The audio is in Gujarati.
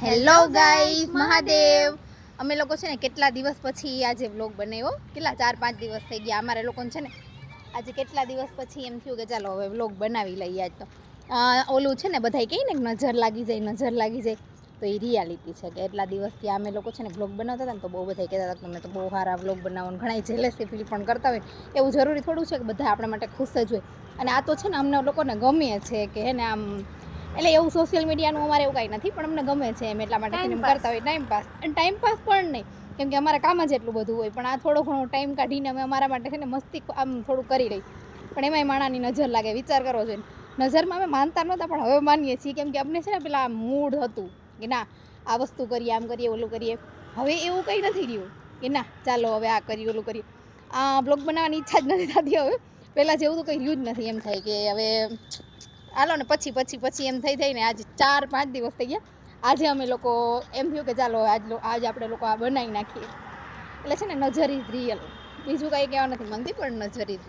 Hello guys, Mahadev. અમે લોકો છે ને કેટલા દિવસ પછી આજે વ્લોગ બનાવ્યો. કેટલા 4-5 દિવસ થઈ ગયા અમારે લોકોને છે ને. આજે કેટલા દિવસ પછી એમ થયું કે ચાલો હવે વ્લોગ બનાવી લઈએ. આજ તો ઓલું છે ને બધાય કહે ને નજર લાગી જાય તો એ રિયાલિટી છે કે એટલા દિવસથી અમે લોકો છે ને વ્લોગ બનાવતા હતા ને તો બહુ બધા કહેતા હતા તમને તો બહુ સારા વ્લોગ બનાવવાનું ઘણા જેલેસી ફીલ પણ કરતા હોય. એવું જરૂરી થોડું છે કે બધા આપણા માટે ખુશ જ હોય. અને આ તો છે ને અમને લોકોને ગમે છે કે હે ને આમ એટલે એવું સોશિયલ મીડિયાનું અમારે એવું કાંઈ નથી, પણ અમને ગમે છે એમ એટલા માટે એમ કરતા હોય ટાઈમપાસ. અને ટાઈમપાસ પણ નહીં, કેમ કે અમારે કામ જ એટલું બધું હોય, પણ આ થોડો ઘણો ટાઈમ કાઢીને અમે અમારા માટે છે ને મસ્તી આમ થોડું કરી રહી. પણ એમાંય માણાની નજર લાગે, વિચાર કરવો જોઈએ. નજરમાં અમે માનતા નહોતા પણ હવે માનીએ છીએ, કેમ કે અમને છે ને પેલા મૂડ હતું કે ના આ વસ્તુ કરીએ, આમ કરીએ, ઓલું કરીએ. હવે એવું કંઈ નથી રહ્યું કે ના ચાલો હવે આ કરીએ, ઓલું કરીએ. આ બ્લોગ બનાવવાની ઈચ્છા જ નથી થતી હવે. પહેલાં જેવું તો કંઈ રહ્યું જ નથી. એમ થાય કે હવે હાલો ને પછી એમ થઈને આજે 4-5 દિવસ થઈ ગયા. આજે અમે લોકો એમ થયું કે ચાલો આજ આપણે લોકો આ બનાવી નાખીએ. એટલે છે ને નજર ઇઝ રિયલ, બીજું કંઈ કહેવા નથી માંગતી, પણ નજર ઇઝ